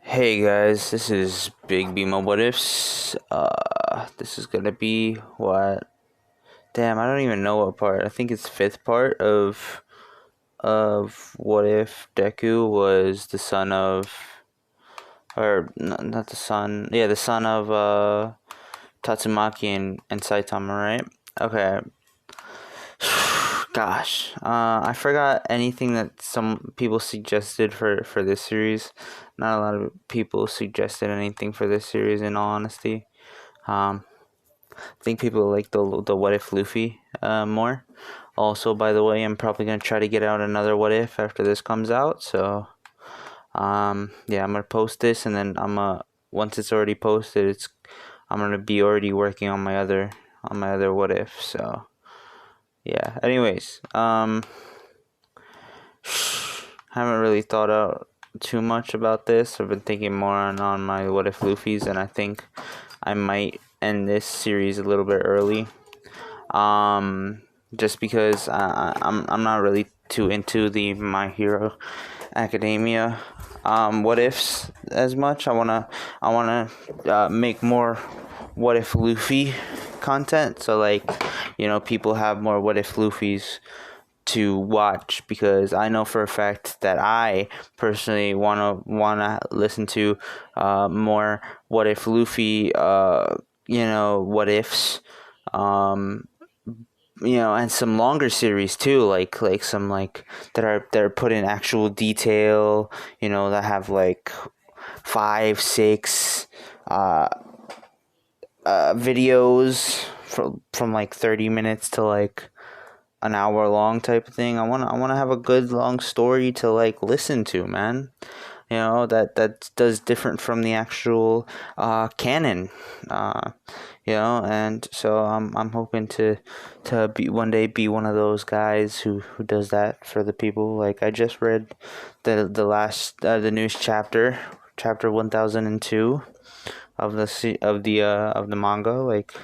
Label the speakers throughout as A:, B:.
A: Hey guys, this is Big B What Ifs. This is gonna be what? Damn, I don't even know what part. I think it's fifth part of what if Deku was the son of, or not the son. Yeah, the son of Tatsumaki and Saitama, right? Okay. Gosh, I forgot anything that some people suggested for this series. Not a lot of people suggested anything for this series, in all honesty. Um, I think people like the What If Luffy more. Also, by the way, I'm probably gonna try to get out another What If after this comes out. So, yeah, I'm gonna post this, and then once it's already posted, I'm gonna be already working on my other What If. So. Yeah. Anyways, haven't really thought out too much about this. I've been thinking more on my What If Luffy's, and I think I might end this series a little bit early. Just because I'm not really too into the My Hero Academia what ifs as much. I wanna make more What If Luffy content, so people have more What If Luffy's to watch, because I know for a fact that I personally wanna listen to more What If Luffy what ifs, um and some longer series too, like some that are put in actual detail, that have like 5-6 videos from like 30 minutes to like an hour long type of thing. I wanna have a good long story to like listen to, man. That does different from the actual canon. And so I'm hoping to be one day be one of those guys who does that for the people. Like, I just read the newest chapter 1002 of the manga. Like,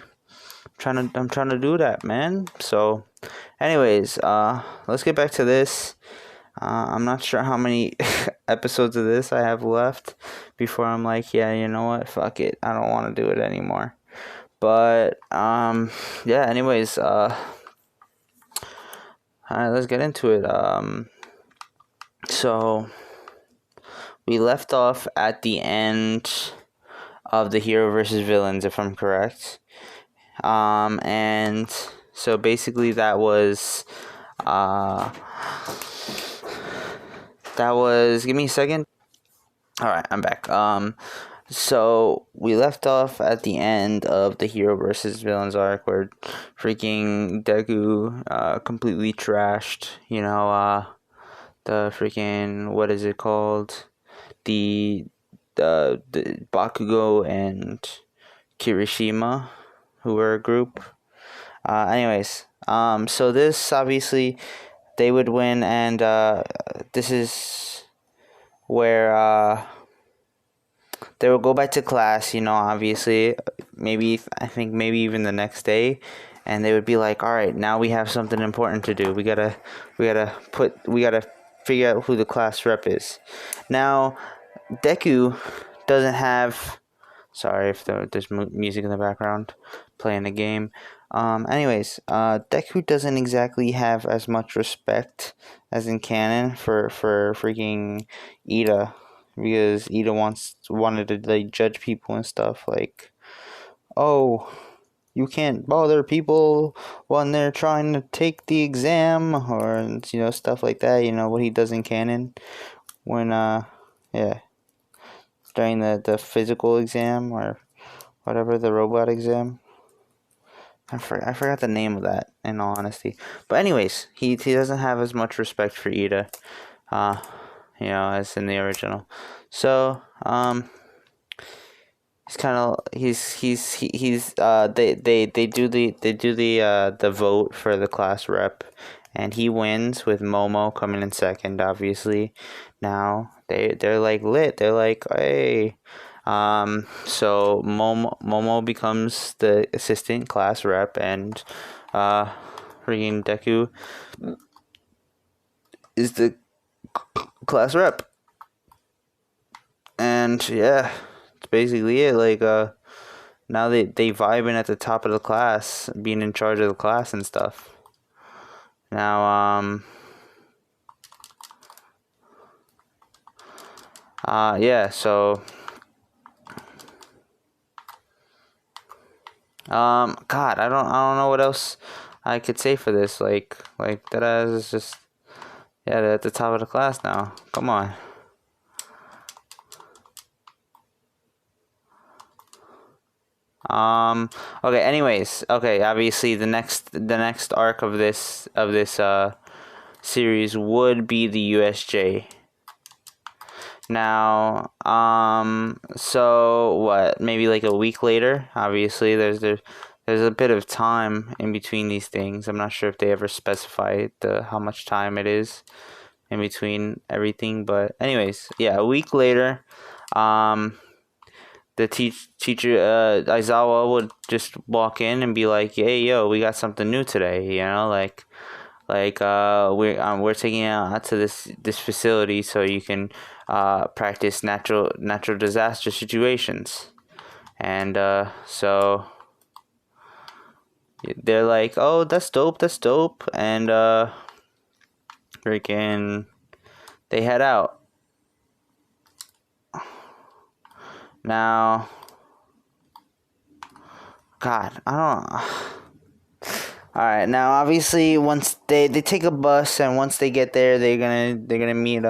A: I'm trying to do that, man. So, anyways, let's get back to this. I'm not sure how many episodes of this I have left before I'm like, yeah, you know what, fuck it, I don't want to do it anymore. But yeah. Anyways, all right, let's get into it. So we left off at the end of the hero versus villains, if I'm correct. And so basically that was give me a second. All right, I'm back. So we left off at the end of the hero versus villains arc, where freaking Deku completely trashed, the freaking, what is it called? The Bakugo and Kirishima, who were a group. Anyways, so this, obviously they would win, and this is where they will go back to class, obviously, I think maybe even the next day, and they would be like, all right, now we have something important to do. We gotta figure out who the class rep is. Now, Deku doesn't have, sorry if there's music in the background playing the game. Anyways, Deku doesn't exactly have as much respect as in canon for freaking Ida, because Ida wanted to like judge people and stuff, like, oh, you can't bother people when they're trying to take the exam, or stuff like that. What he does in canon when yeah, during the physical exam, or whatever, the robot exam. I forgot the name of that, in all honesty. But anyways, he doesn't have as much respect for Ida, as in the original. So, he's kind of they do the vote for the class rep, and he wins with Momo coming in second. Obviously, now they're like lit. They're like, hey. So Momo becomes the assistant class rep, and freaking Deku is the class rep. And And yeah, it's basically it. Like now they vibing at the top of the class, being in charge of the class and stuff. Now yeah, so God, I don't know what else I could say for this. Like that is just, yeah, they're at the top of the class now. Come on. Okay, anyways, okay, obviously the next arc of this series would be the USJ. Now, so what? Maybe like a week later. Obviously, there's a bit of time in between these things. I'm not sure if they ever specify how much time it is in between everything, but anyways, yeah, a week later, the teacher Aizawa would just walk in and be like, "Hey, yo, we got something new today," we're taking you out to this facility so you can practice natural disaster situations. And so they're like, "Oh, that's dope," and freaking they head out. Now, God, I don't. All right, now obviously once they take a bus, and once they get there, they're gonna meet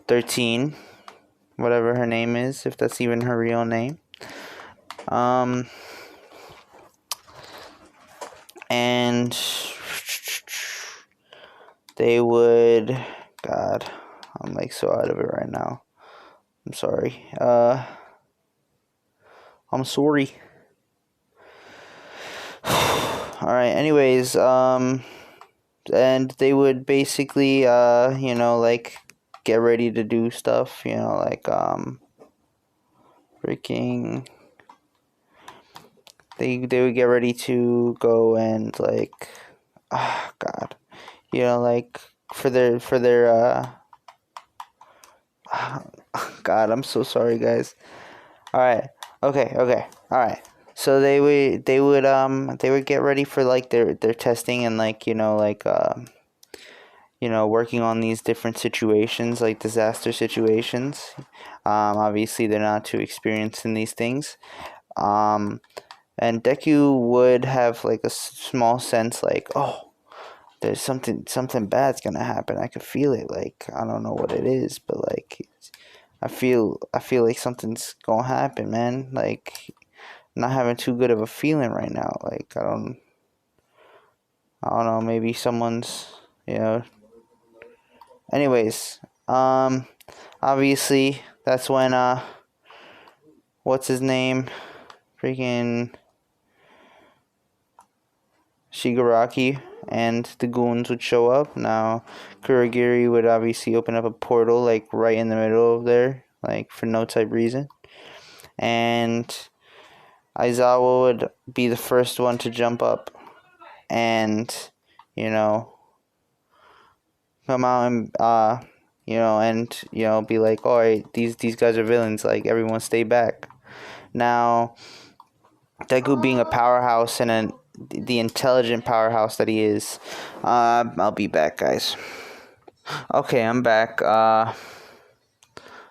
A: 13, whatever her name is, if that's even her real name. And they would, God, I'm like so out of it right now. I'm sorry. I'm sorry. All right. Anyways, and they would basically, like get ready to do stuff. Like freaking. They would get ready to go and like, God, like for their God, I'm so sorry, guys. All right. Okay. All right. So they would get ready for like their testing, and like working on these different situations, like disaster situations. Obviously they're not too experienced in these things. And Deku would have like a small sense, like, oh, there's something bad's gonna happen. I could feel it. Like, I don't know what it is, but like I feel like something's gonna happen, man. Like, I'm not having too good of a feeling right now. Like, I don't know, maybe someone's, anyways, obviously that's when what's his name? Freaking Shigaraki and the goons would show up. Now, Kurogiri would obviously open up a portal, like, right in the middle of there, like, for no type reason. And Aizawa would be the first one to jump up and, come out and, be like, all right, these guys are villains, like, everyone stay back. Now, Deku being a powerhouse and the intelligent powerhouse that he is, I'll be back, guys. Okay, I'm back. Alright,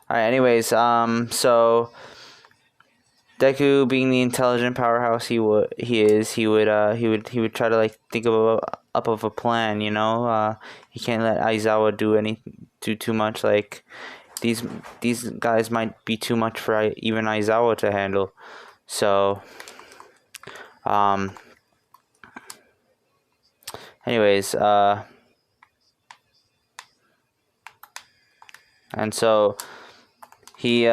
A: anyways, so Deku being the intelligent powerhouse he would try to like think of a plan, he can't let Aizawa do too much. Like, these guys might be too much for even Aizawa to handle. So anyways, and so he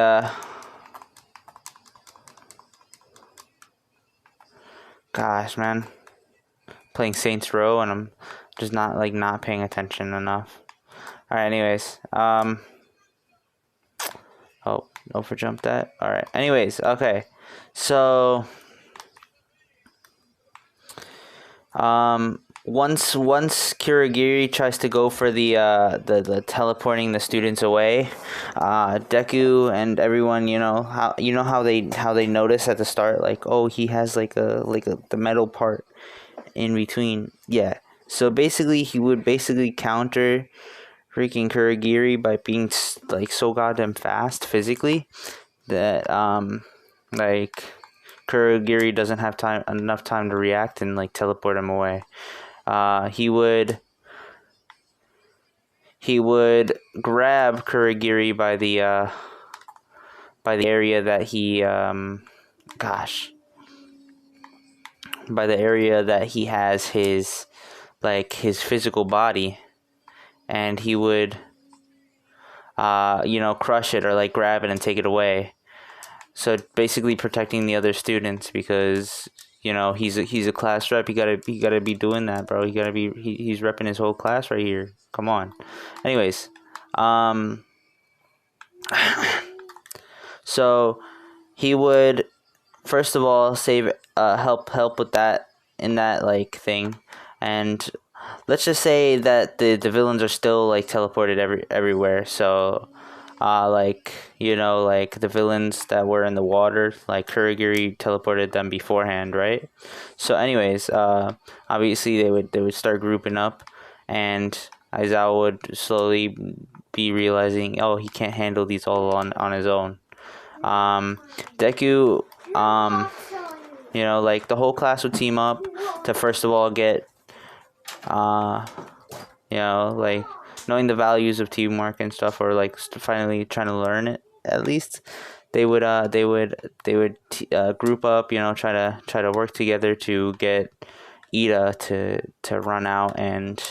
A: gosh, man, playing Saints Row, and I'm just not paying attention enough. All right, anyways, oh, overjump that. All right, anyways, okay, so once Kurogiri tries to go for the teleporting the students away, Deku and everyone, how they notice at the start, like, oh, he has like a the metal part in between. Yeah. So basically, he would basically counter freaking Kurogiri by being like so goddamn fast physically that like Kurogiri doesn't have enough time to react and like teleport him away. He would grab Kurogiri by the area that by the area that he has his physical body, and he would crush it or like grab it and take it away. So basically protecting the other students, because he's a class rep. He gotta be doing that, bro. He's repping his whole class right here. Come on. Anyways, so he would first of all save help with that in that like thing, and let's just say that the villains are still like teleported everywhere. So like the villains that were in the water, like Kurogiri teleported them beforehand, right? So anyways, obviously they would start grouping up, and Aizawa would slowly be realizing, oh, he can't handle these all on his own. Deku, like the whole class would team up to first of all get like knowing the values of teamwork and stuff, or like finally trying to learn it at least. They would group up, try to work together to get Ida to run out and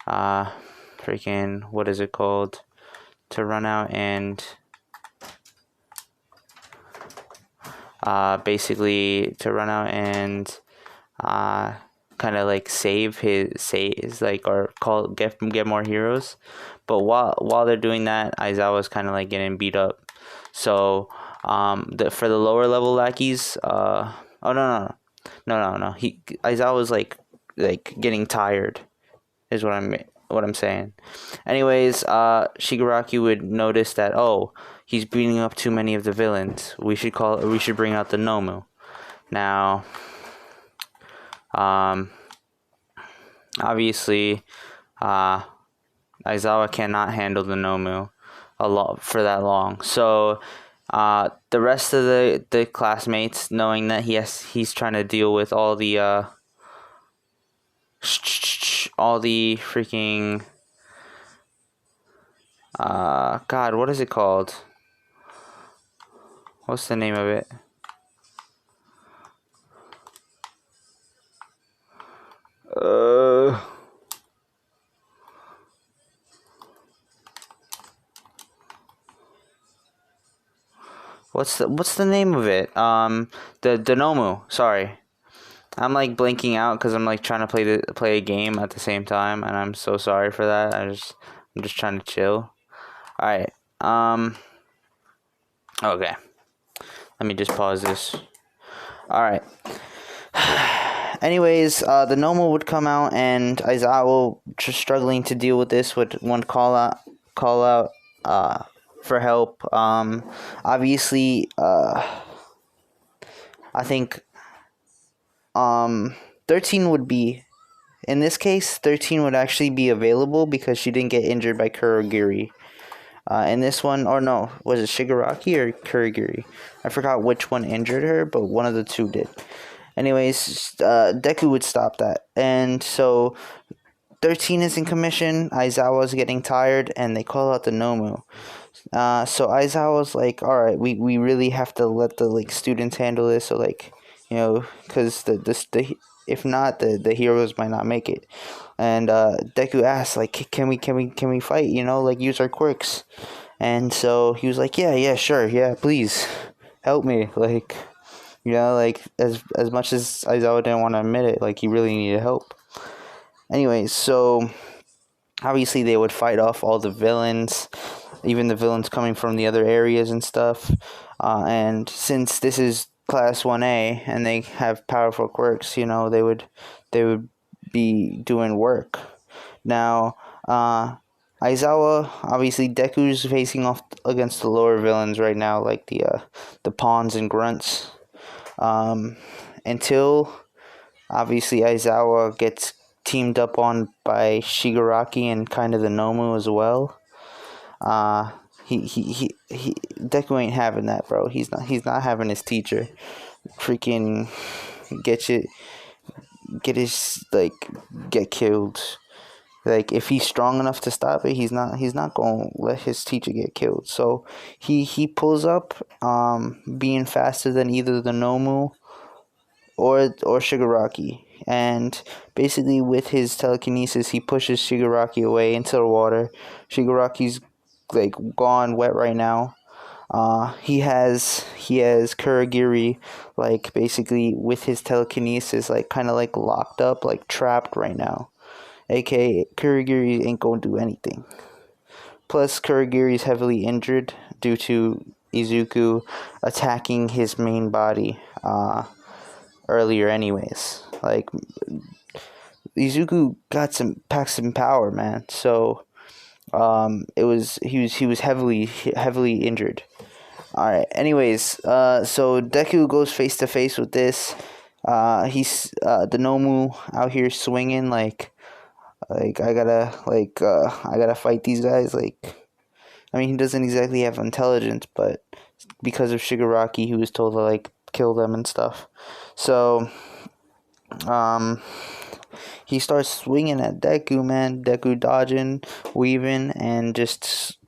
A: freaking what is it called? To run out and basically to run out and kind of like save like, or get more heroes. But while they're doing that, Aizawa's kind of like getting beat up. So for the lower level lackeys, oh no, Aizawa's like getting tired is what I'm saying. Anyways, Shigaraki would notice that, oh, he's beating up too many of the villains. We should bring out the Nomu. Now, obviously, Aizawa cannot handle the Nomu for that long. So, the rest of the classmates, knowing that he's trying to deal with all the freaking God, what is it called? What's the name of it? What's the name of it? The Nomu. Sorry, I'm like blinking out because I'm like trying to play a game at the same time, and I'm so sorry for that. I'm just trying to chill. All right. Okay. Let me just pause this. All right. Anyways, the Nomu would come out, and Aizawa, just struggling to deal with this, would call out for help. Obviously, I think 13 would be, in this case, 13 would actually be available because she didn't get injured by Kurogiri. In this one, or no, was it Shigaraki or Kurogiri? I forgot which one injured her, but one of the two did. Anyways, Deku would stop that. And so 13 is in commission, Aizawa's getting tired, and they call out the Nomu. So Aizawa's like, alright, we really have to let the like students handle this, so like, because if not, the heroes might not make it. And Deku asks, like, can we fight, like use our quirks? And so he was like, yeah, sure, yeah, please help me, like, like as much as Aizawa didn't want to admit it, like he really needed help. Anyways, so obviously they would fight off all the villains, even the villains coming from the other areas and stuff. And since this is class 1A and they have powerful quirks, they would be doing work. Now, Aizawa, obviously Deku's facing off against the lower villains right now, like the pawns and grunts. Until obviously Aizawa gets teamed up on by Shigaraki and kind of the Nomu as well. He Deku ain't having that, bro. He's not having his teacher freaking get his like get killed. Like if he's strong enough to stop it, he's not gonna let his teacher get killed. So he pulls up, being faster than either the Nomu or Shigaraki, and basically with his telekinesis he pushes Shigaraki away into the water. Shigaraki's like gone wet right now. He has Kurogiri, like basically with his telekinesis, like kind of like locked up, like trapped right now. AKA Kurogiri ain't gonna do anything. Plus, Kurogiri is heavily injured due to Izuku attacking his main body earlier, anyways. Like Izuku got some power, man. So he was heavily injured. All right. Anyways, so Deku goes face to face with this. He's the Nomu out here swinging like I gotta fight these guys. Like, I mean, he doesn't exactly have intelligence, but because of Shigaraki, he was told to like kill them and stuff. So, he starts swinging at Deku, man. Deku dodging, weaving, and just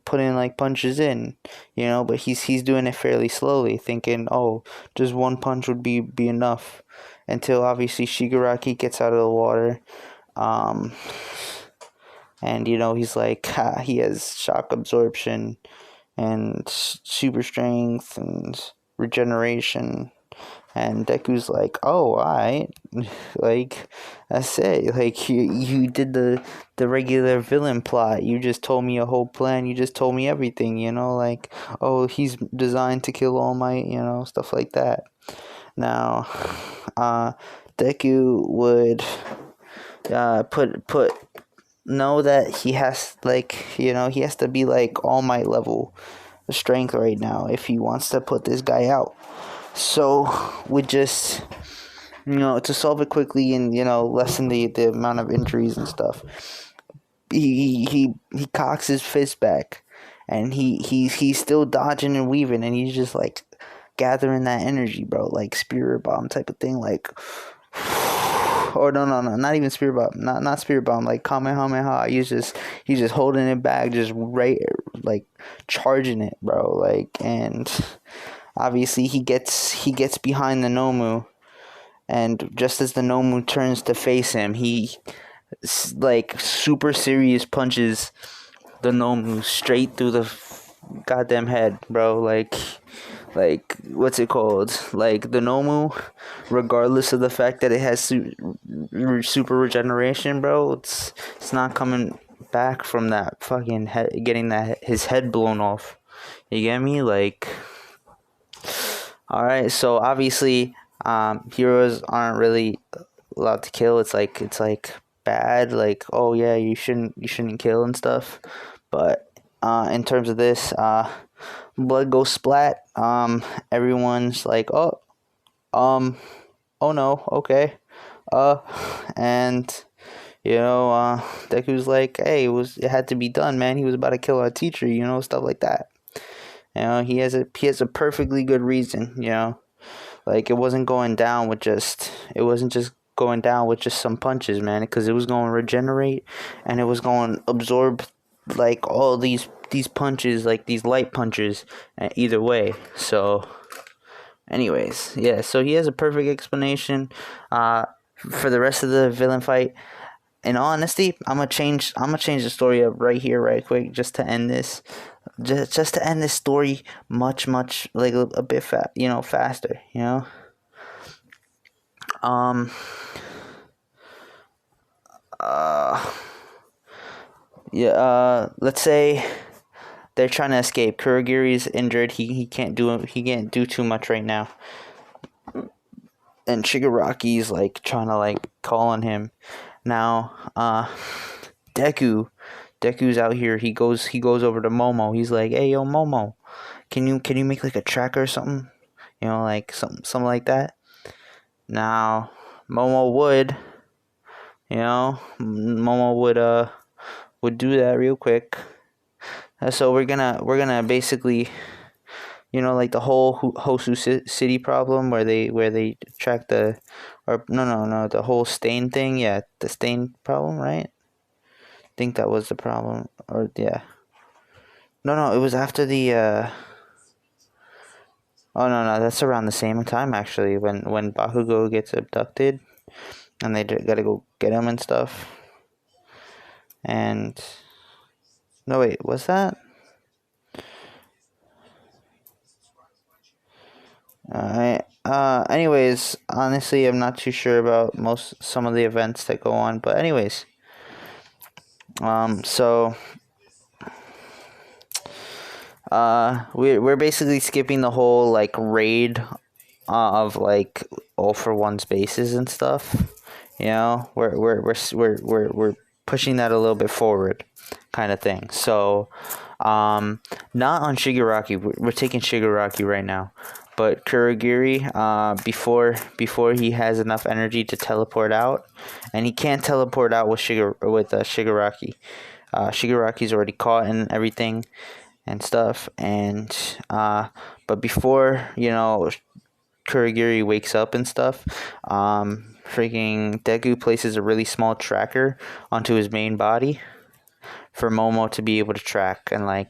A: putting like punches in, But he's doing it fairly slowly, thinking, oh, just one punch would be enough. Until obviously Shigaraki gets out of the water, and he's like, he has shock absorption and super strength and regeneration. And Deku's like, oh, alright. Like, that's it. Like, you did the regular villain plot. You just told me a whole plan. You just told me everything, Like, oh, he's designed to kill All Might, stuff like that. Now, Deku would know that he has, like, he has to be, like, All Might level strength right now if he wants to put this guy out. So, we just, to solve it quickly and, lessen the amount of injuries and stuff, he cocks his fist back, and he's still dodging and weaving, and he's just, like, gathering that energy, bro, like, spirit bomb type of thing, like, or no, not even spirit bomb, not spirit bomb, like, Kamehameha. He's just holding it back, just right, like, charging it, bro, like, and obviously, he gets behind the Nomu, and just as the Nomu turns to face him, he, like, super serious punches the Nomu straight through the goddamn head, bro. Like, what's it called? Like, the Nomu, regardless of the fact that it has super regeneration, bro, it's not coming back from that fucking head, getting his head blown off. You get me? Like, alright, so obviously, heroes aren't really allowed to kill. It's like bad, like, oh yeah, you shouldn't kill and stuff. But in terms of this, blood goes splat. Everyone's like, oh no, okay, and Deku's like, hey, it had to be done, man. He was about to kill our teacher, stuff like that. He has a perfectly good reason, like it wasn't just going down with just some punches, man, because it was going to regenerate, and it was going to absorb like all these punches, like these light punches, either way. So anyways, yeah, so he has a perfect explanation for the rest of the villain fight. In all honesty, I'm gonna change the story up right here, right quick, just to end this. Just to end this story much like a bit faster, let's say they're trying to escape. Kurogiri's injured. He can't do too much right now. and Shigaraki's like trying to like call on him. Now, Deku's out here. He goes over to Momo. He's like, "Hey, yo, Momo, can you make like a tracker or something? Like something like that." Now, Momo would, Momo would do that real quick. So we're gonna basically, like the whole Hosu City problem where they track or no, the whole stain thing. Yeah, the stain problem, right? I think that was the problem, or yeah. No, it was after the. Oh no, that's around the same time actually when Bakugo gets abducted and they gotta go get him and stuff. And no, wait, was that? Alright. Anyways, honestly, I'm not too sure about some of the events that go on, but anyways, so we're basically skipping the whole like raid of like all for one spaces and stuff. We're pushing that a little bit forward, kind of thing. So, not on Shigaraki. We're taking Shigaraki right now, but Kurogiri, before he has enough energy to teleport out, and he can't teleport out with Shigaraki. Shigaraki's already caught and everything and stuff, and but before Kurogiri wakes up and stuff, freaking Deku places a really small tracker onto his main body for Momo to be able to track, and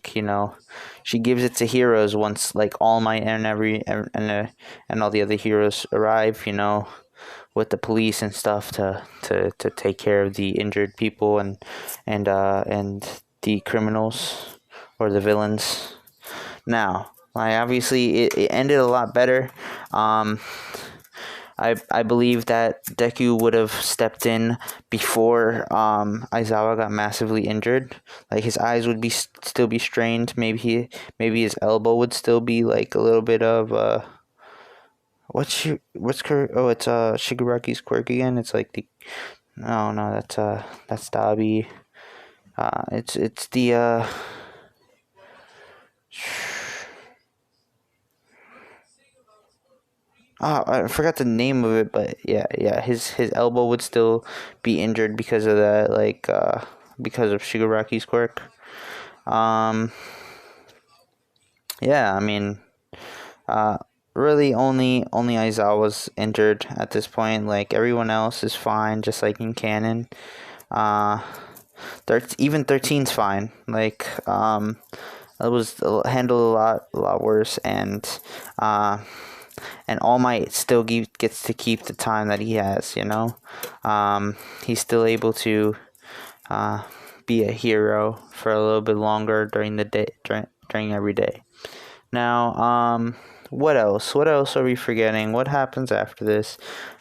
A: she gives it to heroes once like All Might and and all the other heroes arrive, with the police and stuff to take care of the injured people and the criminals or the villains. Now, like obviously it ended a lot better. I believe that Deku would have stepped in before Aizawa got massively injured. Like his eyes would still be strained. Maybe his elbow would still be like a little bit of it's Shigaraki's quirk again. It's like the no, that's Dabi. It's the I forgot the name of it, but yeah, his elbow would still be injured because of that, like because of Shigaraki's quirk. Yeah, I mean, really only Aizawa's injured at this point. Like everyone else is fine, just like in canon. Even 13's fine. Like it was handled a lot worse, and All Might still gets to keep the time that he has, he's still able to be a hero for a little bit longer during the day, during every day. Now, what else? What else are we forgetting? What happens after this?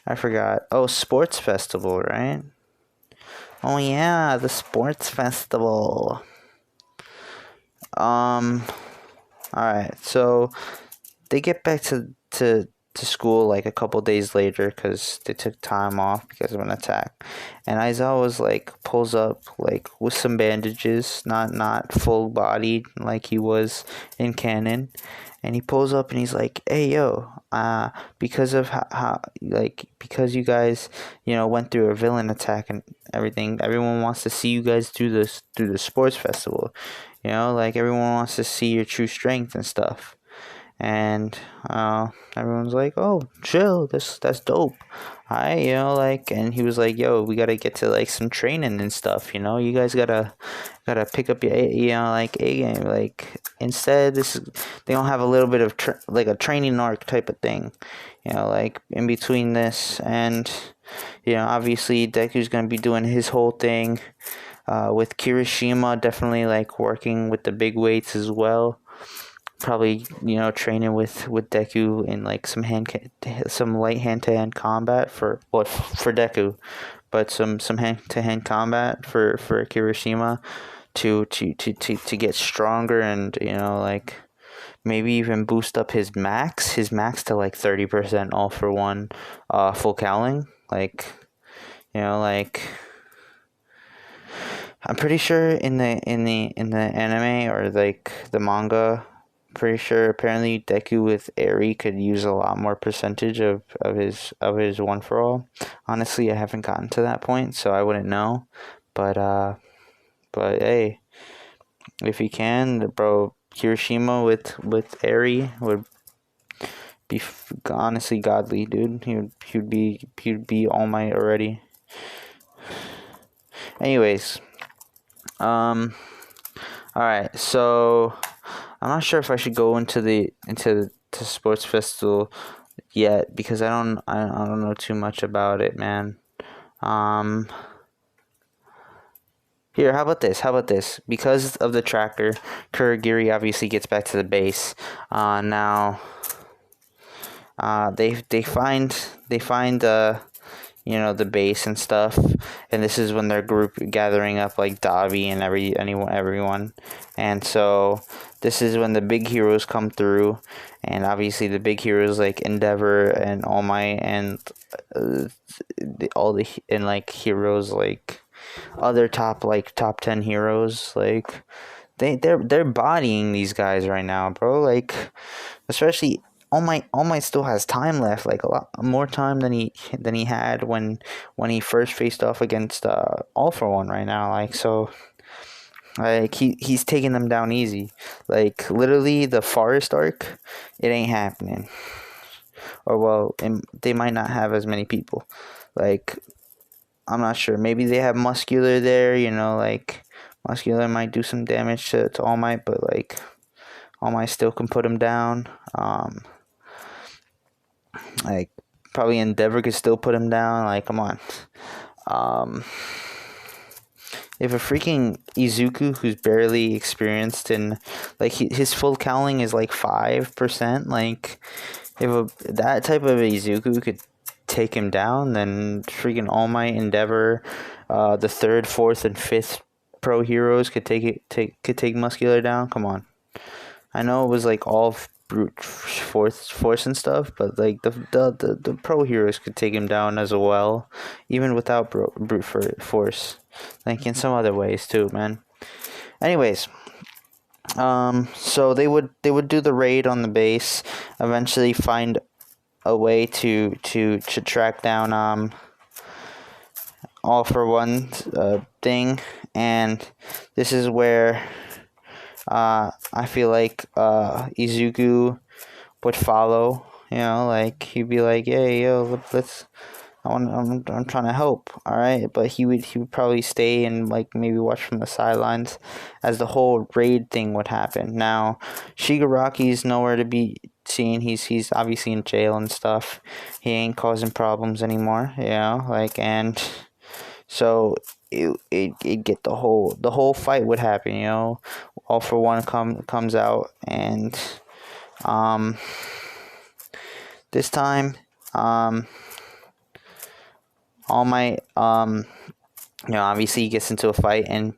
A: I forgot. Oh, sports festival, right? Oh yeah, the sports festival. Alright, so they get back to school like a couple days later because they took time off because of an attack, and Aizawa was like pulls up like with some bandages, not full bodied like he was in canon, and he pulls up and he's like, "Hey yo, because of because you guys went through a villain attack and everything, everyone wants to see you guys do this through the sports festival, like everyone wants to see your true strength and stuff." And everyone's like, "Oh, chill, that's dope." And he was like, "Yo, we gotta get to like some training and stuff. You guys gotta pick up your like A game. Like instead, they don't have a little bit of like a training arc type of thing, like in between this and obviously Deku's gonna be doing his whole thing, with Kirishima definitely like working with the big weights as well." Probably training with Deku in like some light hand-to-hand combat for Deku, but some hand-to-hand combat for Kirishima to get stronger and like maybe even boost up his max to like 30% all for one full cowling. Like, like I'm pretty sure in the anime or like the manga, pretty sure apparently Deku with Eri could use a lot more percentage of his one for all. Honestly, I haven't gotten to that point, so I wouldn't know. But hey, if he can, bro, Hiroshima with Eri would be honestly godly, dude. He'd be All Might already. Anyways, all right, so I'm not sure if I should go into the sports festival yet because I don't know too much about it, man. Um, Here, how about this? How about this? Because of the tracker, Kurogiri obviously gets back to the base. Now, they find the base and stuff, and this is when their group gathering up like Davi and everyone, and so this is when the big heroes come through, and obviously the big heroes like Endeavor and All Might and all the and like heroes like other top 10 heroes like they're bodying these guys right now, bro. Like, especially All Might still has time left, like a lot more time than he had when he first faced off against All for One right now. Like, so like he's taking them down easy. Like, literally the forest arc, it ain't happening. Or well, they might not have as many people. Like, I'm not sure. Maybe they have Muscular there, like Muscular might do some damage to All Might, but like All Might still can put him down. Like, probably Endeavor could still put him down. Like, come on. If a freaking Izuku who's barely experienced in, like, his full cowling is like 5%, like, if that type of Izuku could take him down, then freaking All Might, Endeavor, the third, fourth, and fifth pro heroes could take Muscular down. Come on. I know it was like all brute force and stuff, but like the pro heroes could take him down as well, even without brute force. Like, in some other ways too, man. Anyways, so they would do the raid on the base, eventually find a way to track down All for One thing, and this is where I feel like Izuku would follow. Like, he'd be like, "Hey, yo, let's. I'm trying to help, all right." But he would probably stay and like maybe watch from the sidelines as the whole raid thing would happen. Now, Shigaraki's nowhere to be seen. He's obviously in jail and stuff. He ain't causing problems anymore. Like, and so it get the whole fight would happen. All for One comes out, and this time All Might obviously he gets into a fight, and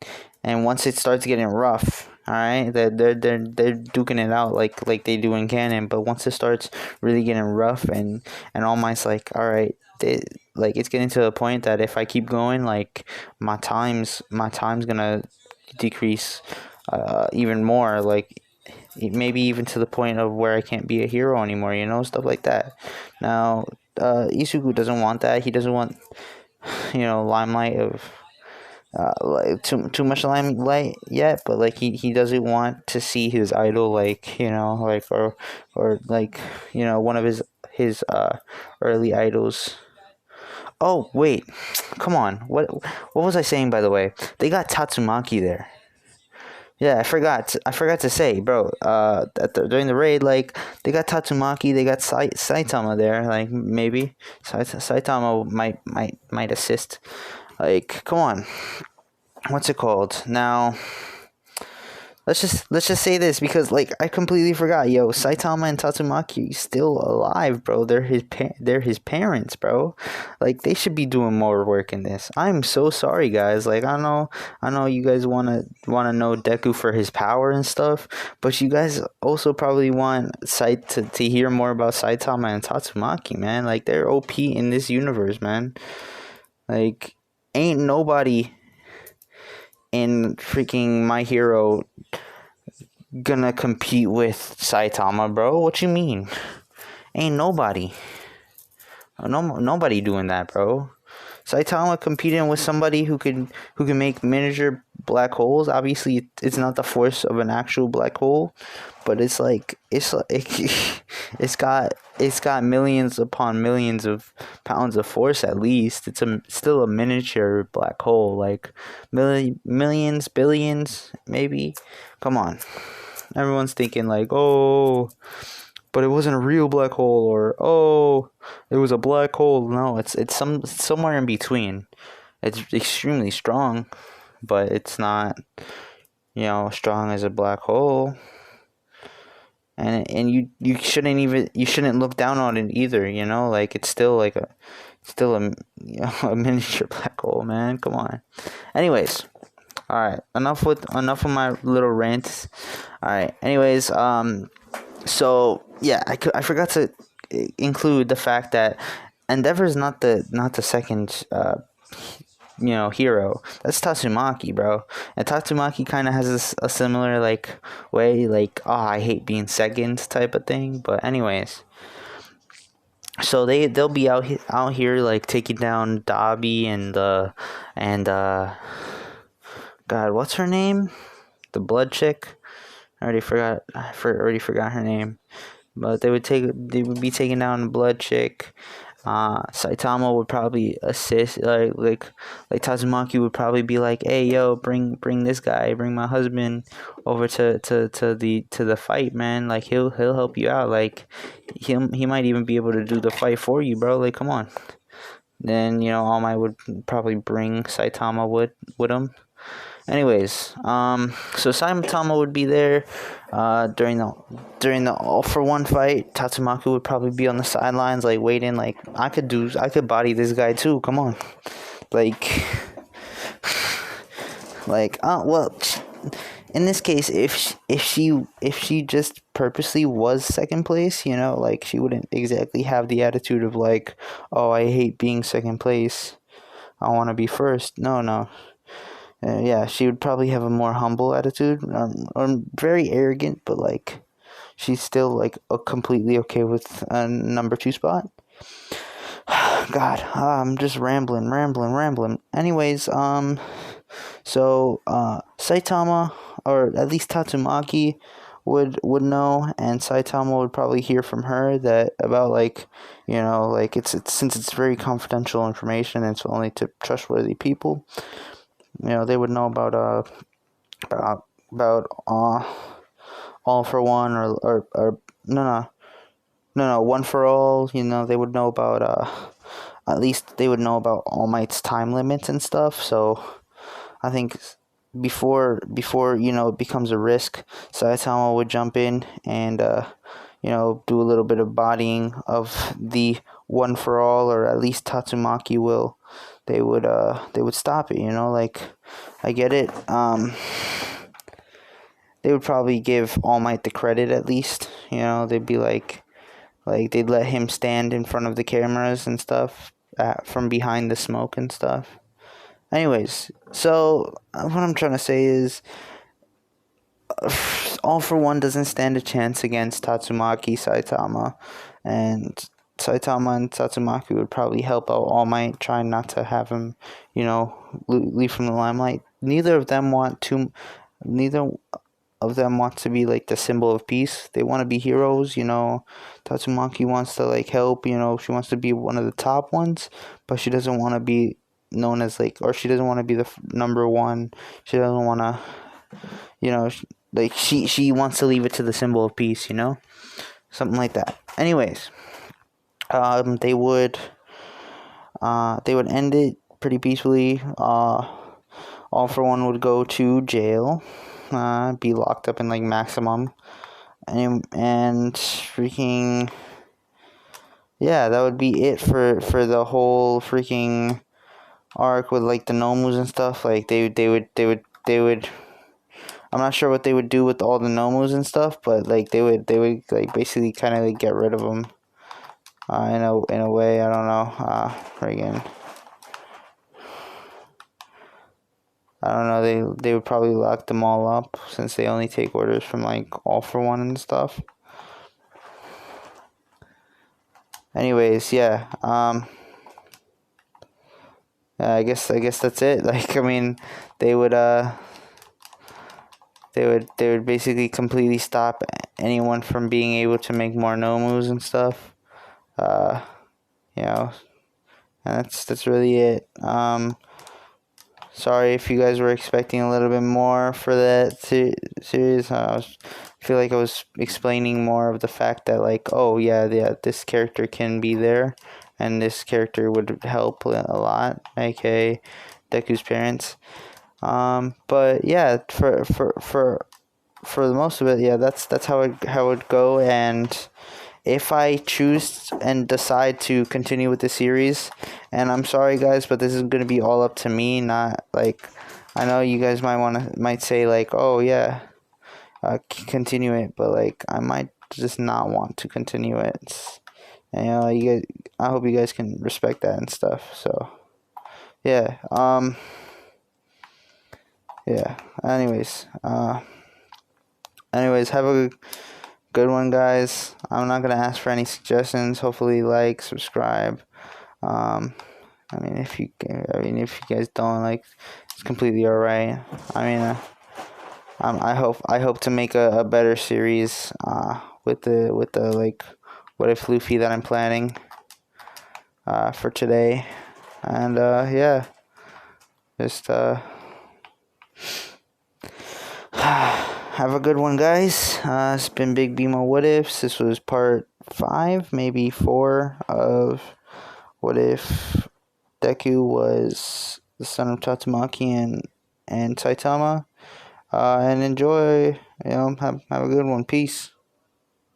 A: once it starts getting rough, all right, they're duking it out like they do in canon, but once it starts really getting rough, and All Might's like, all right, like, it's getting to a point that if I keep going, like, my time's gonna decrease even more, like maybe even to the point of where I can't be a hero anymore, stuff like that. Now, Isuku doesn't want that. He doesn't want limelight of like too much limelight yet, but like he doesn't want to see his idol, like, like, or like, one of his early idols. Oh wait, come on, what was I saying, by the way? They got Tatsumaki there. Yeah, I forgot to say, bro. During the raid, like, they got Tatsumaki, they got Saitama there. Like, maybe Saitama might assist. Like, come on, what's it called now? let's just say this, because like I completely forgot. Yo, Saitama and Tatsumaki still alive, bro. They're his parents, bro. Like they should be doing more work in this. I'm so sorry, guys. Like I know you guys wanna know Deku for his power and stuff, but you guys also probably want to hear more about Saitama and Tatsumaki, man. Like they're OP in this universe, man. Like ain't nobody in freaking My Hero gonna compete with Saitama, bro. What you mean? Ain't nobody. Nobody doing that, bro. Saitama competing with somebody who can make miniature black holes. Obviously, it's not the force of an actual black hole, but it's like it's got millions upon millions of pounds of force at least. It's still a miniature black hole, like millions, billions, maybe. Come on, everyone's thinking like, oh, but it wasn't a real black hole, or oh, it was a black hole. No, it's somewhere in between. It's extremely strong, but it's not, strong as a black hole. And you shouldn't look down on it either, like it's still a a miniature black hole, man. Come on. Anyways, all right, enough with my little rants. All right. Anyways, so yeah, I forgot to include the fact that Endeavor's not the second hero. That's Tatsumaki, bro. And Tatsumaki kind of has a similar like way, like, oh, I hate being second type of thing. But anyways, so they'll be out here like taking down Dabi and God, what's her name? The blood chick. I already forgot her name. But they would be taking down the blood chick. Saitama would probably assist, like Tatsumaki would probably be like, hey yo, bring this guy, bring my husband over to the fight, man. Like he'll help you out. Like he might even be able to do the fight for you, bro. Like come on. Then All Might would probably bring Saitama with him. Anyways, so Saitama would be there during the All for One fight. Tatsumaki would probably be on the sidelines, like waiting. Like I could body this guy too. Come on, like, well, in this case, if she just purposely was second place, like she wouldn't exactly have the attitude of like, oh, I hate being second place. I want to be first. No. Yeah, she would probably have a more humble attitude, or very arrogant, but like she's still like completely okay with a number 2 spot. God, I'm just rambling. Anyways, so Saitama, or at least Tatsumaki, would know, and Saitama would probably hear from her that about like it's since it's very confidential information and it's only to trustworthy people. They would know about All for One, or no, One for All. They would know about at least they would know about All Might's time limits and stuff. So I think before it becomes a risk, Saitama would jump in and do a little bit of bodying of the One for All, or at least Tatsumaki will. They would stop it, like I get it. They would probably give All Might the credit at least, they'd be like they'd let him stand in front of the cameras and stuff, from behind the smoke and stuff. Anyways, so what I'm trying to say is, All for One doesn't stand a chance against Tatsumaki, Saitama, and Saitama and Tatsumaki would probably help out All Might, trying not to have him, leave from the limelight. Neither of them want to be like the symbol of peace. They want to be heroes. Tatsumaki wants to like help. She wants to be one of the top ones, but she doesn't want to be known as like, or she doesn't want to be the number one. She doesn't want to, she wants to leave it to the symbol of peace. Something like that. Anyways. They would end it pretty peacefully. All for One would go to jail, be locked up in like maximum, and freaking yeah, that would be it for the whole freaking arc with like the Nomus and stuff. Like they would. I'm not sure what they would do with all the Nomus and stuff, but like they would like basically kind of like get rid of them. In a way, I don't know. Friggin', I don't know. They would probably lock them all up since they only take orders from like All for One and stuff. Anyways, yeah. I guess that's it. Like, I mean, they would they would basically completely stop anyone from being able to make more Nomus and stuff. Uh, you know, and that's really it. Sorry if you guys were expecting a little bit more for that series. I feel like I was explaining more of the fact that, like, oh yeah, this character can be there, and this character would help a lot, aka Deku's parents. But yeah, for the most of it, yeah, that's how it would go. And if I choose and decide to continue with the series, and I'm sorry guys, but this is gonna be all up to me, not like, I know you guys might say like, oh yeah, continue it, but like I might just not want to continue it. And you guys, I hope you guys can respect that and stuff. So yeah, yeah. Anyways, have a good one, guys. I'm not gonna ask for any suggestions. Hopefully, like, subscribe. Um, if you guys don't like, it's completely alright. I mean, I hope to make a better series. With the like, what if Luffy that I'm planning. For today, and yeah, just have a good one, guys. It's been Big Bimo What Ifs. This was part 5, maybe 4 of What If Deku was the son of Tatsumaki and Saitama. And enjoy. Have a good one. Peace.